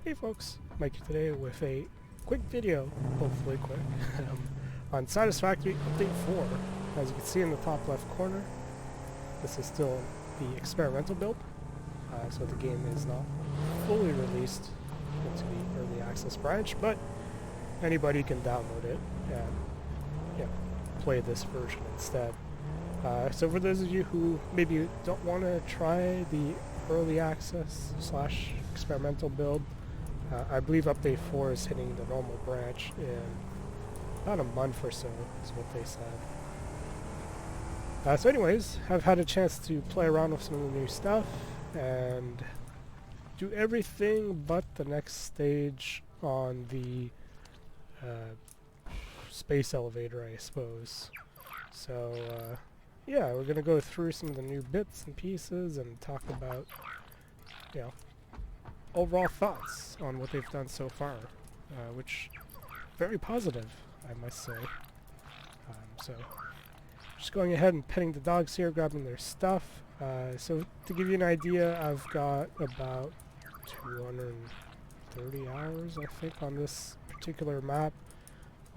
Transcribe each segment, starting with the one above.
Hey folks, Mike here today with a quick video, hopefully quick, on Satisfactory Update 4. As you can see in the top left corner, this is still the experimental build, so the game is not fully released into the early access branch, but anybody can download it and play this version instead. So for those of you who maybe don't want to try the early access / experimental build, I believe Update 4 is hitting the normal branch in about a month or so, is what they said. So anyways, I've had a chance to play around with some of the new stuff and do everything but the next stage on the space elevator, I suppose. So yeah, we're going to go through some of the new bits and pieces and talk about, overall thoughts on what they've done so far, which very positive, I must say. So just going ahead and petting the dogs here, grabbing their stuff. So to give you an idea, I've got about 230 hours, I think, on this particular map.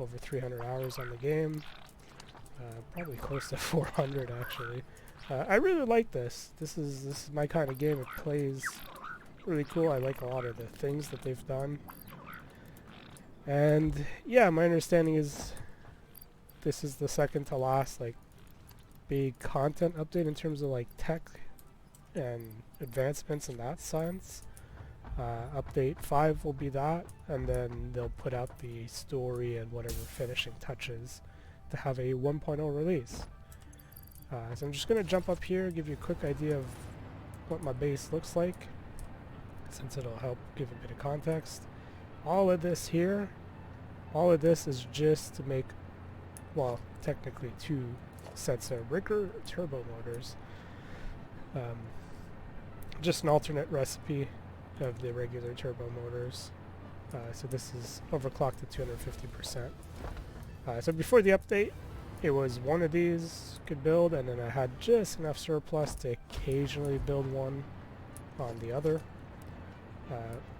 Over 300 hours on the game. Probably close to 400 actually. I really like this. This is my kind of game. It plays really cool. I like a lot of the things that they've done. And yeah, my understanding is this is the second to last big content update in terms of tech and advancements in that sense. Update 5 will be that, and then they'll put out the story and whatever finishing touches to have a 1.0 release. So I'm just going to jump up here, give you a quick idea of what my base looks like, since it'll help give a bit of context. All of this here, all of this is just to make, well, technically 2 sets of Ricker turbo motors. Just an alternate recipe of the regular turbo motors. So this is overclocked to 250%. So before the update, it was one of these could build, and then I had just enough surplus to occasionally build one on the other.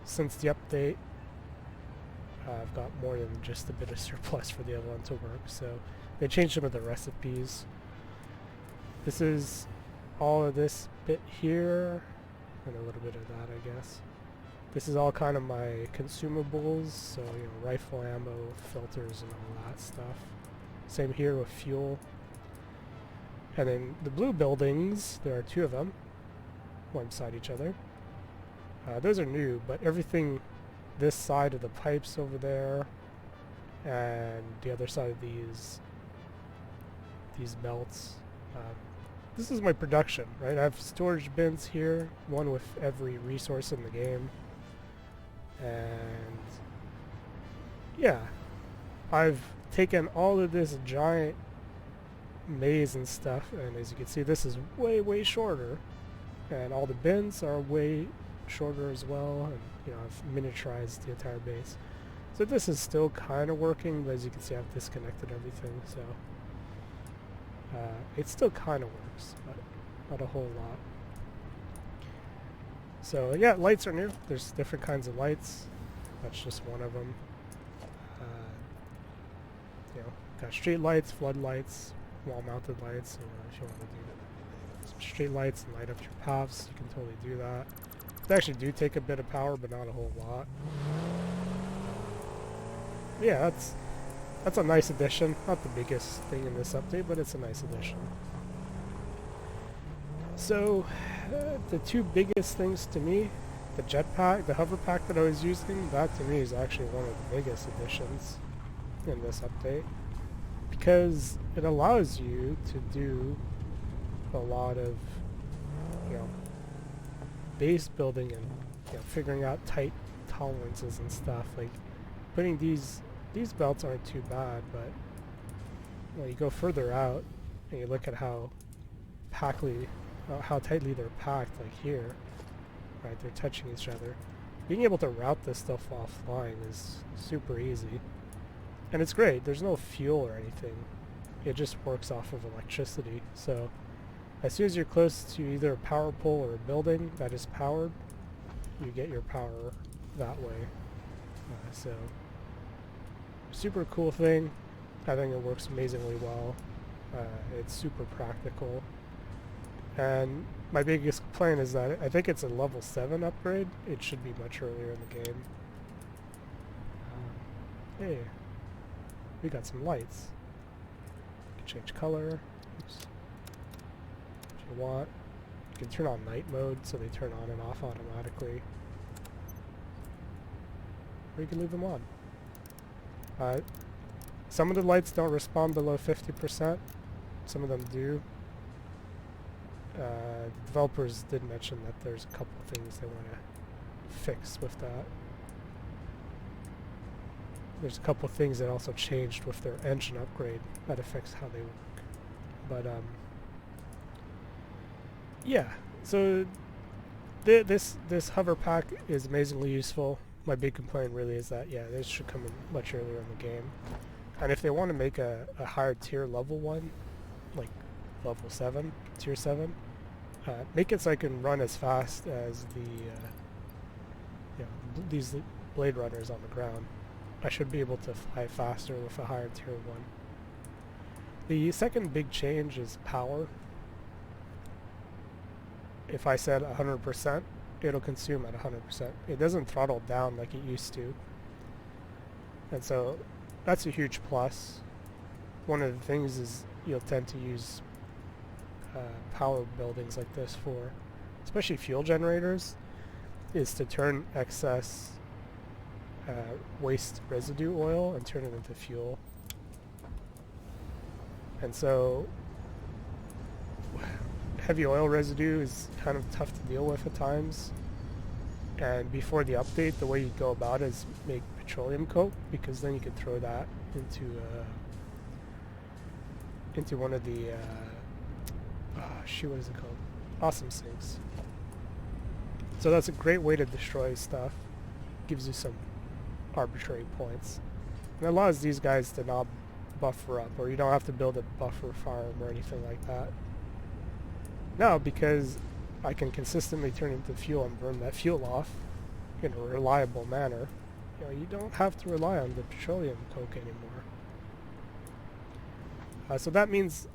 Since the update, I've got more than just a bit of surplus for the other one to work, so they changed some of the recipes. This is all of this bit here, and a little bit of that, I guess. This is all kind of my consumables, so rifle ammo, filters, and all that stuff. Same here with fuel. And then the blue buildings, there are 2 of them, one beside each other. Those are new, but everything this side of the pipes over there, and the other side of these belts. This is my production, right? I have storage bins here, one with every resource in the game. And yeah, I've taken all of this giant maze and stuff, and as you can see, this is way shorter, and all the bins are way shorter as well, and I've miniaturized the entire base. So this is still kind of working, but as you can see, I've disconnected everything, so it still kind of works, but not a whole lot. So yeah, lights are new. There's different kinds of lights. That's just one of them. Got street lights, floodlights, wall-mounted lights. If you want to do some street lights and light up your paths, you can totally do that. They actually do take a bit of power, but not a whole lot. Yeah, that's a nice addition. Not the biggest thing in this update, but it's a nice addition. So, the 2 biggest things to me, the jetpack, the hover pack that I was using, that to me is actually one of the biggest additions in this update, because it allows you to do a lot of, base building and figuring out tight tolerances and stuff. Putting these belts aren't too bad, but when you go further out and you look at how tightly they're packed, here, right, they're touching each other. Being able to route this stuff while flying is super easy. And it's great, there's no fuel or anything. It just works off of electricity. So as soon as you're close to either a power pole or a building that is powered, you get your power that way. So, super cool thing. I think it works amazingly well. It's super practical. And my biggest complaint is that I think it's a level 7 upgrade. It should be much earlier in the game. Hey, we got some lights. You can change color. Oops. If you want. You can turn on night mode so they turn on and off automatically. Or you can leave them on. Some of the lights don't respond below 50%. Some of them do. Developers did mention that there's a couple of things they want to fix with that. There's a couple of things that also changed with their engine upgrade that affects how they work. But yeah, so this hover pack is amazingly useful. My big complaint really is that, yeah, this should come in much earlier in the game. And if they want to make a higher tier level one, like level 7, tier 7, make it so I can run as fast as these Blade Runners on the ground. I should be able to fly faster with a higher tier 1. The second big change is power. If I said 100%, it'll consume at 100%. It doesn't throttle down like it used to. And so that's a huge plus. One of the things is you'll tend to use power buildings like this for, especially fuel generators, is to turn excess waste residue oil and turn it into fuel. And so heavy oil residue is kind of tough to deal with at times. And before the update, the way you go about it is make petroleum coke, because then you can throw that into one of the what is it called? Awesome sinks. So that's a great way to destroy stuff. Gives you some arbitrary points. And it allows these guys to not buffer up, or you don't have to build a buffer farm or anything like that. Now, because I can consistently turn into fuel and burn that fuel off in a reliable manner, you don't have to rely on the petroleum coke anymore. So that means,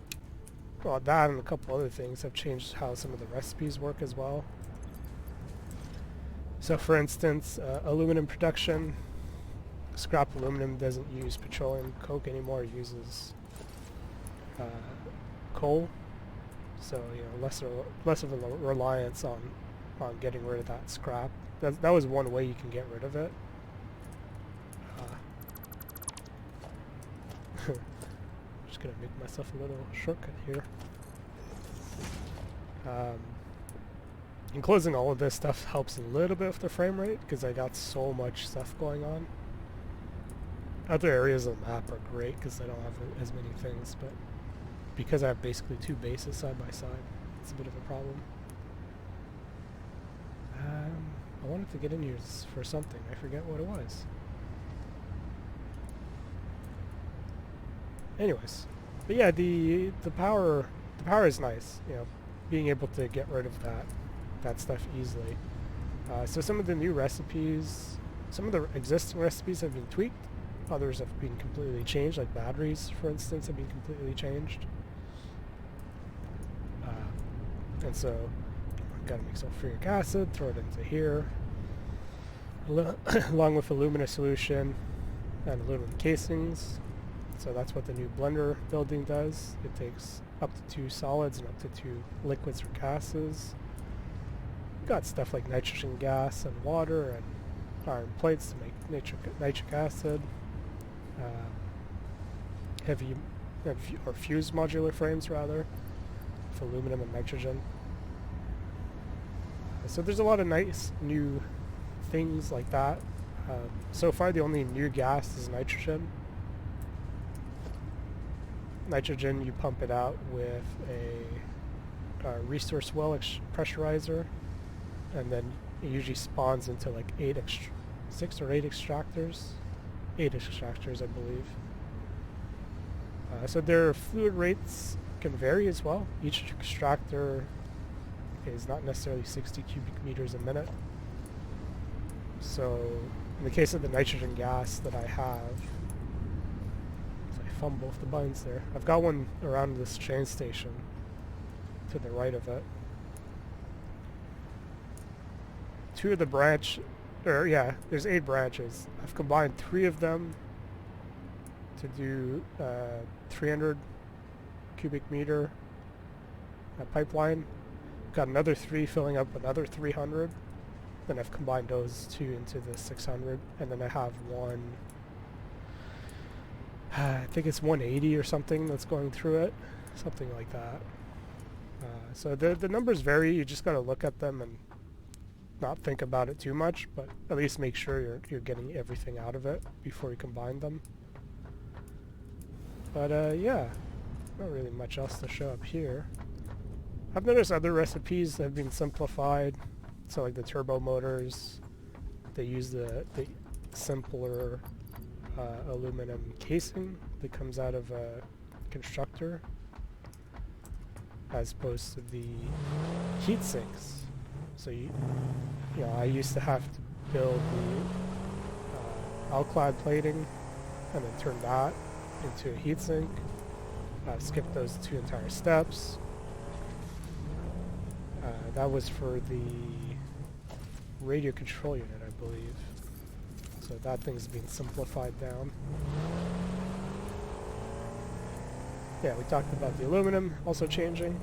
well, that and a couple other things have changed how some of the recipes work as well. So for instance, aluminum production, scrap aluminum doesn't use petroleum coke anymore, it uses coal. So less of a reliance on getting rid of that scrap. That was one way you can get rid of it. Just gonna make myself a little shortcut here. In closing, all of this stuff helps a little bit with the frame rate because I got so much stuff going on. Other areas of the map are great because I don't have as many things, but because I have basically two bases side by side, it's a bit of a problem. I wanted to get in here for something. I forget what it was. Anyways, but yeah, the power is nice. Being able to get rid of that stuff easily. So some of the new recipes, some of the existing recipes have been tweaked. Others have been completely changed, like batteries, for instance, have been completely changed. And so, gotta make sulfuric acid, throw it into here, along with alumina solution and aluminum casings. So that's what the new blender building does. It takes up to 2 solids and up to 2 liquids or gases. You've got stuff like nitrogen gas and water and iron plates to make nitric acid. Heavy or fused modular frames rather, for aluminum and nitrogen. So there's a lot of nice new things like that. So far the only new gas is nitrogen. Nitrogen, you pump it out with a resource well pressurizer, and then it usually spawns into like 6 or 8 extractors. 8 extractors, I believe. So their fluid rates can vary as well. Each extractor is not necessarily 60 cubic meters a minute. So in the case of the nitrogen gas that I have, so I fumbled both the buttons there. I've got one around this train station to the right of it. Two of the there's 8 branches. I've combined 3 of them to do 300 cubic meter pipeline. Got another 3 filling up another 300. Then I've combined those 2 into the 600, and then I have one, I think it's 180 or something that's going through it, something like that. So the numbers vary. You just got to look at them and not think about it too much, but at least make sure you're getting everything out of it before you combine them. But yeah, not really much else to show up here. I've noticed other recipes have been simplified. So like the turbo motors, they use the simpler aluminum casing that comes out of a constructor, as opposed to the heat sinks. So you know, I used to have to build the alclad plating and then turn that into a heatsink. Skip those 2 entire steps. That was for the radio control unit, I believe. So that thing's being simplified down. Yeah, we talked about the aluminum also changing.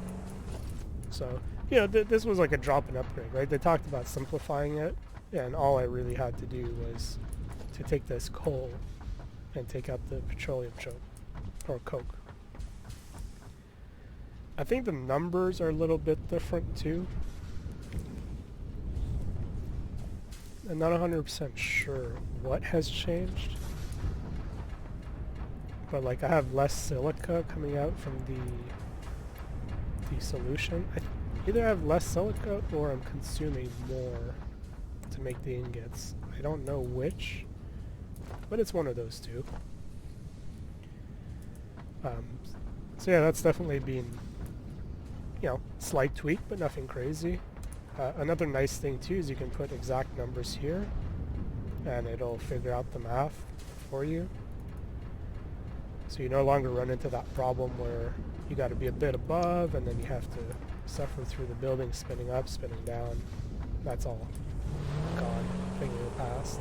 So, you know, this was like a drop-in upgrade, right? They talked about simplifying it, and all I really had to do was to take this coal and take out the petroleum choke, or coke. I think the numbers are a little bit different too. I'm not 100% sure what has changed. But like I have less silica coming out from the solution. I either have less silica or I'm consuming more to make the ingots. I don't know which, but it's one of those two. So yeah, that's definitely been, you know, slight tweak, but nothing crazy. Another nice thing too is you can put exact numbers here and it'll figure out the math for you. So you no longer run into that problem where you got to be a bit above and then you have to suffer through the building spinning up, spinning down. That's all gone, thing in the past.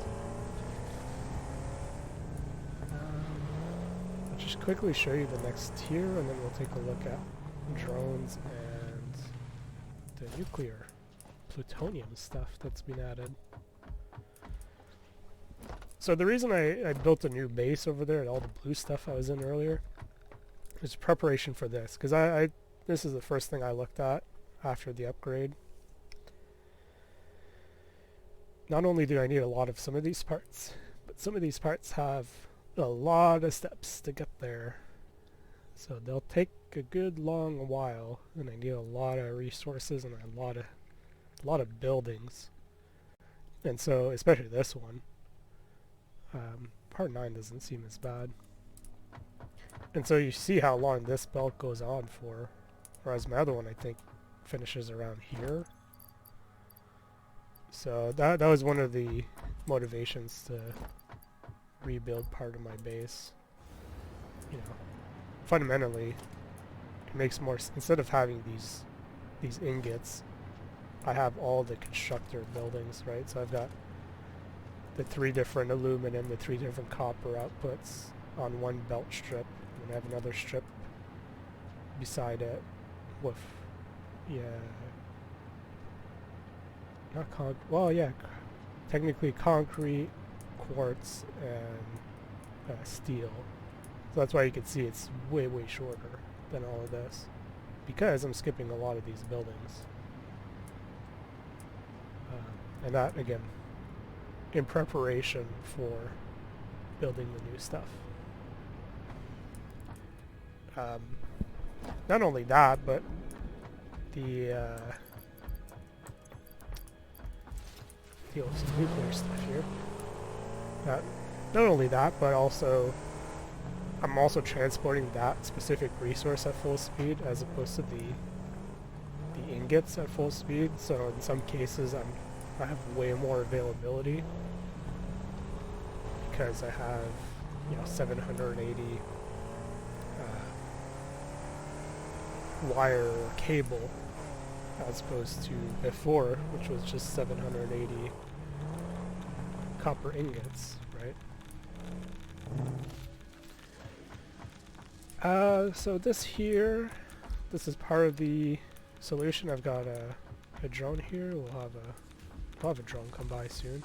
I'll just quickly show you the next tier and then we'll take a look at drones and the nuclear plutonium stuff that's been added. So the reason I built a new base over there and all the blue stuff I was in earlier is preparation for this, because this is the first thing I looked at after the upgrade. Not only do I need a lot of some of these parts, but some of these parts have a lot of steps to get there. So they'll take a good long while, and I need a lot of resources and a lot of buildings. And so, especially this one, part 9 doesn't seem as bad. And so you see how long this belt goes on for, whereas my other one I think finishes around here. So that was one of the motivations to rebuild part of my base. You know, fundamentally, it makes more instead of having these ingots, I have all the constructor buildings, right? So I've got the 3 different aluminum, the 3 different copper outputs on one belt strip, and I have another strip beside it with, technically concrete, quartz, and steel. So that's why you can see it's way shorter than all of this, because I'm skipping a lot of these buildings. And that, again, in preparation for building the new stuff. Not only that, but the deal with some nuclear stuff here. Not only that, but also I'm also transporting that specific resource at full speed as opposed to the ingots at full speed. So in some cases I'm I have way more availability because I have, 780 wire or cable as opposed to before, which was just 780 copper ingots, right? So this here, this is part of the solution. I've got a drone here. We'll have a drone come by soon.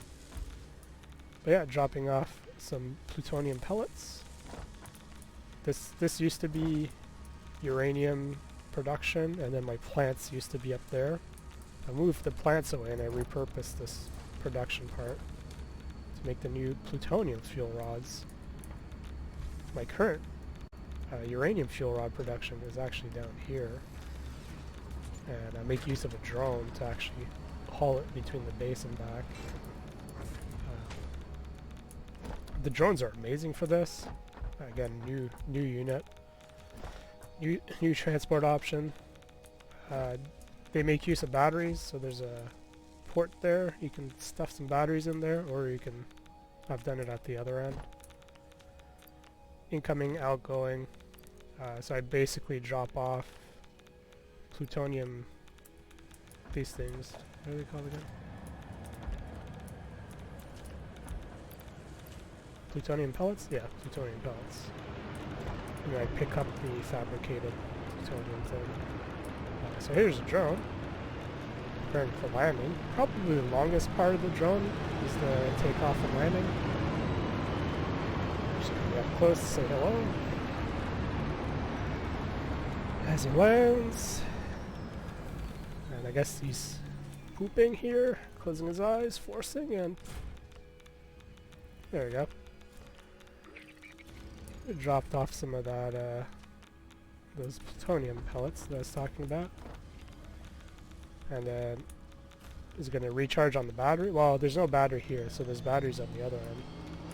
But yeah, dropping off some plutonium pellets. This used to be uranium production, and then my plants used to be up there. I moved the plants away and I repurposed this production part to make the new plutonium fuel rods. My current uranium fuel rod production is actually down here, and I make use of a drone to actually haul it between the base and back. The drones are amazing for this. Again, new unit, new transport option. They make use of batteries, so there's a port there. You can stuff some batteries in there, or you can. I've done it at the other end. Incoming, outgoing. So I basically drop off plutonium. These things. What are they called again? Plutonium pellets? Yeah, plutonium pellets. And I pick up the fabricated plutonium thing. So here's a drone. Preparing for landing. Probably the longest part of the drone is the takeoff and landing. Just gonna get up close to say hello. As he lands. And I guess he's pooping here, closing his eyes, forcing, and there we go. We dropped off some of that, those plutonium pellets that I was talking about. And then is going to recharge on the battery. Well, there's no battery here, so there's batteries on the other end.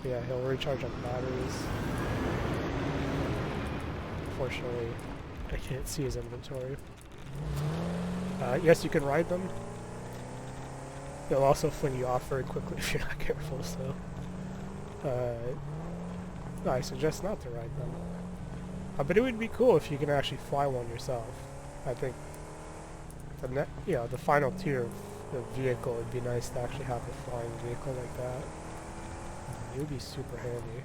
But yeah, he'll recharge on the batteries. Unfortunately, I can't see his inventory. Yes, you can ride them. They'll also fling you off very quickly if you're not careful, so I suggest not to ride them. But it would be cool if you can actually fly one yourself. I think the final tier of the vehicle, would be nice to actually have a flying vehicle like that. It would be super handy.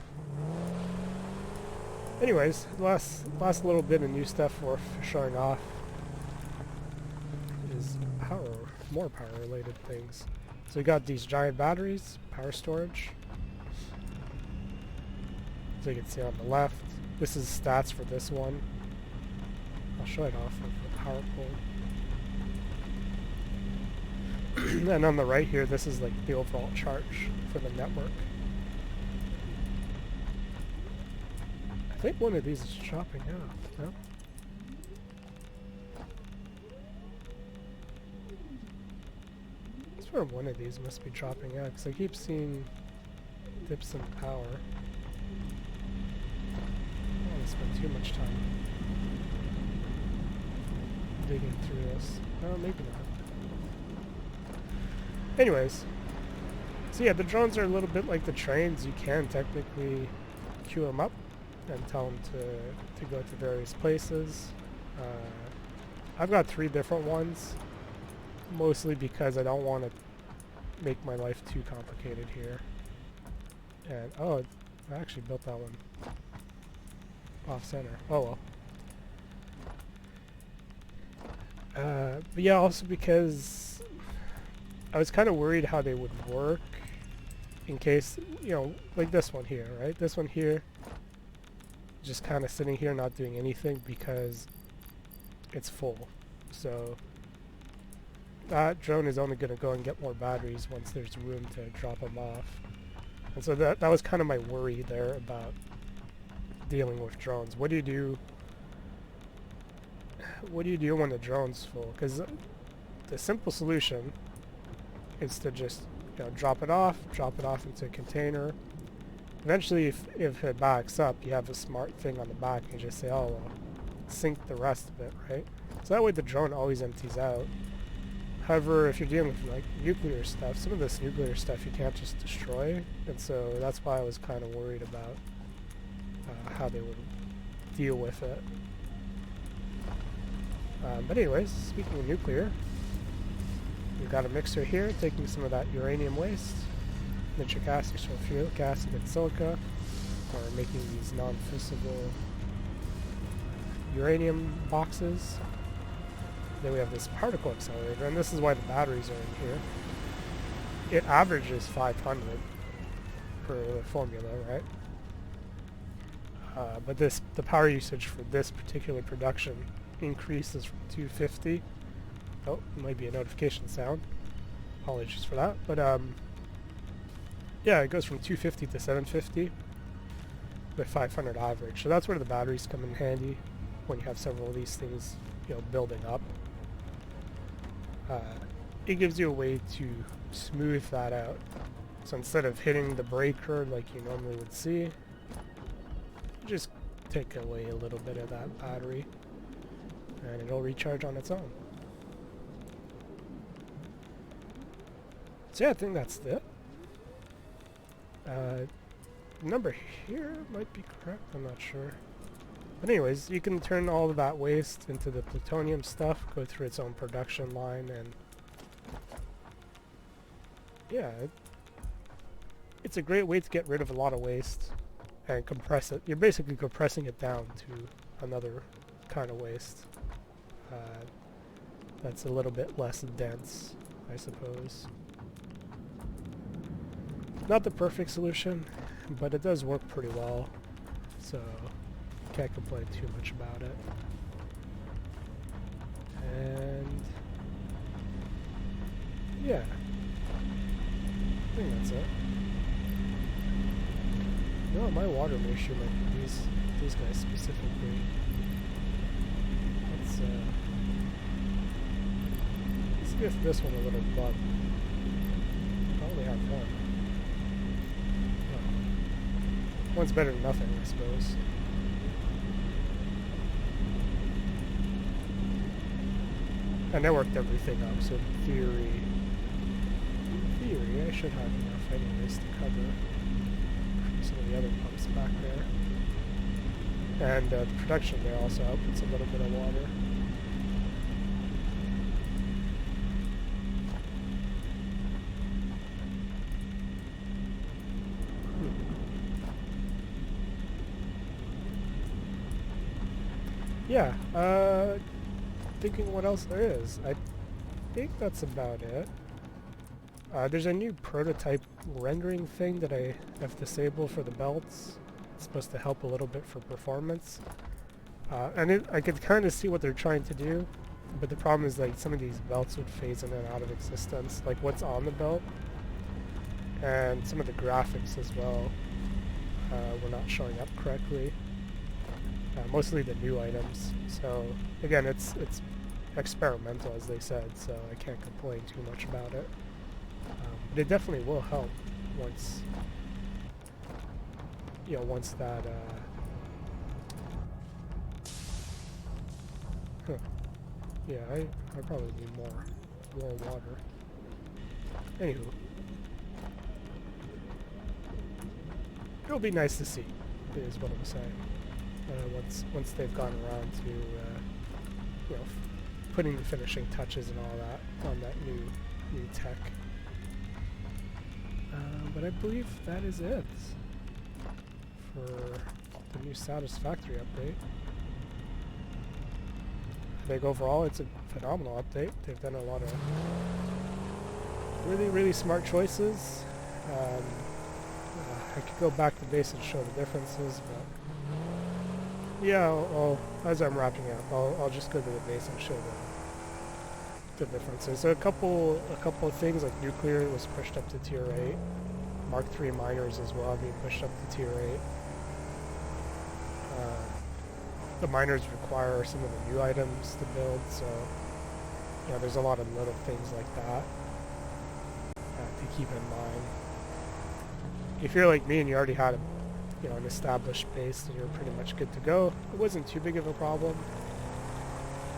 Anyways, last little bit of new stuff worth showing off is more power related things. So we got these giant batteries, power storage. So you can see on the left, this is stats for this one. I'll show it off of the power pole. And on the right here, this is like the overall charge for the network. I think one of these is chopping out. No? I swear one of these must be dropping out because I keep seeing dips in power. I don't want to spend too much time digging through this. Oh, maybe not. Anyways, so yeah, the drones are a little bit like the trains. You can technically queue them up and tell them to go to various places. I've got 3 different ones, mostly because I don't want to make my life too complicated here. And oh, I actually built that one off center. Oh well. But yeah, also because I was kind of worried how they would work in case, like this one here, right? This one here, just kind of sitting here not doing anything because it's full. So that drone is only going to go and get more batteries once there's room to drop them off. And so that was kind of my worry there about dealing with drones. What do you do when the drone's full? Because the simple solution is to just drop it off into a container. Eventually, if it backs up, you have a smart thing on the back and just say, oh well, sink the rest of it, right? So that way the drone always empties out. However, if you're dealing with like nuclear stuff, some of this nuclear stuff you can't just destroy, and so that's why I was kind of worried about how they would deal with it. But anyways, speaking of nuclear, we've got a mixer here taking some of that uranium waste, nitric acid, sulfuric acid, and silica, or making these non-fissile uranium boxes. Then we have this particle accelerator, and this is why the batteries are in here. It averages 500 per formula, right? But the power usage for this particular production increases from 250. Oh, it might be a notification sound. Apologies for that. But yeah, it goes from 250 to 750 with 500 average. So that's where the batteries come in handy when you have several of these things, building up. It gives you a way to smooth that out. So instead of hitting the breaker like you normally would see, you just take away a little bit of that battery and it'll recharge on its own. So yeah, I think that's it. Number here might be correct, I'm not sure. But anyways, you can turn all of that waste into the plutonium stuff, go through its own production line, and yeah, it's a great way to get rid of a lot of waste and compress it. You're basically compressing it down to another kind of waste that's a little bit less dense, I suppose. Not the perfect solution, but it does work pretty well, so can't complain too much about it. And yeah, I think that's it. No, my water ratio might be these guys specifically. Let's give this one a little bump. I only have one. Well, one's better than nothing, I suppose. And I worked everything up, so in theory, I should have enough anyways to cover some of the other pumps back there. And the production there also outputs a little bit of water. Yeah, thinking what else there is. I think that's about it. There's a new prototype rendering thing that I have disabled for the belts. It's supposed to help a little bit for performance. And I could kind of see what they're trying to do, but the problem is like some of these belts would phase in and out of existence, like what's on the belt, and some of the graphics as well were not showing up correctly. Mostly the new items. So again, it's experimental, as they said, so I can't complain too much about it. But it definitely will help once that yeah, I probably need more water. Anywho, it'll be nice to see, is what I'm saying. Once they've gone around to putting the finishing touches and all that on that new tech. But I believe that is it for the new Satisfactory update. I think overall it's a phenomenal update. They've done a lot of really, really smart choices. I could go back to base and show the differences, but yeah, I'll as I'm wrapping up, I'll just go to the base and show the differences. So a couple of things, like nuclear was pushed up to tier 8. Mark III miners as well being pushed up to tier 8. The miners require some of the new items to build, so there's a lot of little things like that to keep in mind. If you're like me and you already had an established base, then you're pretty much good to go. It wasn't too big of a problem.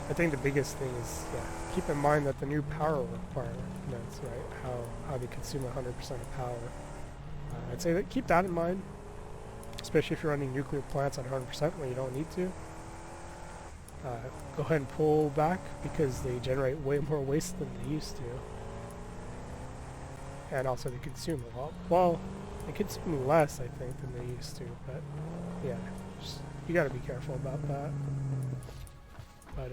I think the biggest thing is, keep in mind that the new power requirements, right, how they consume 100% of power. I'd say that keep that in mind, especially if you're running nuclear plants on 100% when you don't need to. Go ahead and pull back because they generate way more waste than they used to. And also they consume a lot. Well, they consume less, I think, than they used to, but yeah, you gotta be careful about that. But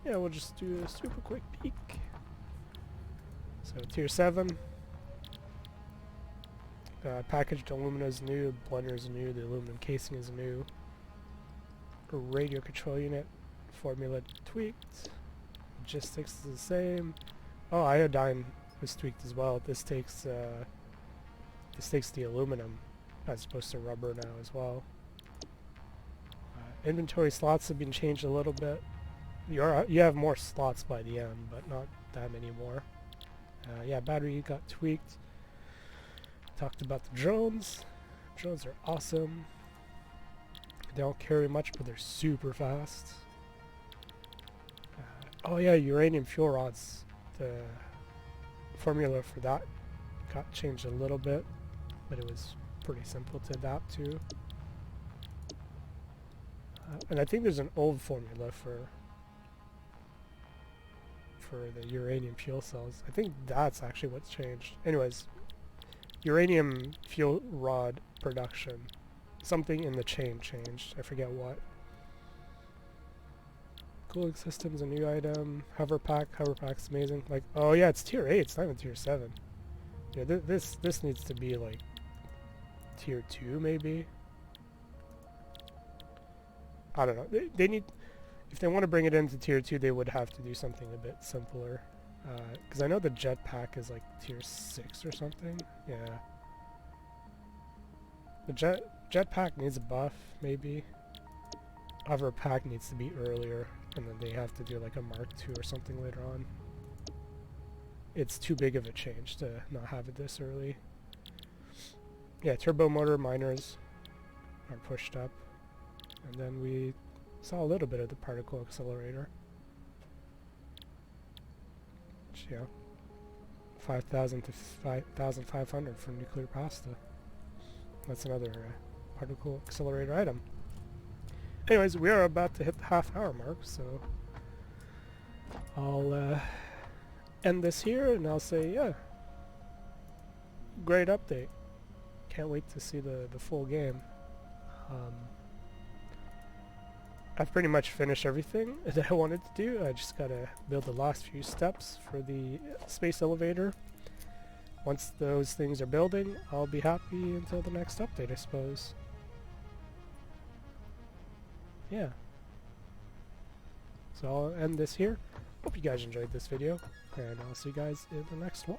yeah, we'll just do a super quick peek. So tier 7. Packaged alumina is new, blender is new, the aluminum casing is new. Radio control unit, formula tweaked. Logistics is the same. Oh, iodine was tweaked as well. This takes the aluminum as opposed to rubber now as well. Inventory slots have been changed a little bit. You have more slots by the end, but not that many more. Yeah, battery got tweaked. Talked about the drones. Drones are awesome. They don't carry much, but they're super fast. Oh yeah, uranium fuel rods. The formula for that got changed a little bit, but it was pretty simple to adapt to. And I think there's an old formula for the uranium fuel cells. I think that's actually what's changed. Anyways, uranium fuel rod production. Something in the chain changed. I forget what. Cooling system's a new item. Hover pack. Hover pack's amazing. Like, oh yeah, it's tier 8. It's not even tier 7. Yeah, this needs to be like tier 2 maybe. I don't know. They need, if they want to bring it into tier 2, they would have to do something a bit simpler. Because I know the jetpack is like tier 6 or something. Yeah. The jetpack needs a buff, maybe. Hover pack needs to be earlier, and then they have to do like a Mark II or something later on. It's too big of a change to not have it this early. Yeah, turbo motor miners are pushed up. And then we saw a little bit of the particle accelerator. Which, yeah, 5,000 to 5,500 for nuclear pasta. That's another particle accelerator item. Anyways, we are about to hit the half-hour mark, so I'll end this here, and I'll say, yeah, great update. Can't wait to see the full game. I've pretty much finished everything that I wanted to do. I just gotta build the last few steps for the space elevator. Once those things are building, I'll be happy until the next update, I suppose. Yeah. So I'll end this here. Hope you guys enjoyed this video, and I'll see you guys in the next one.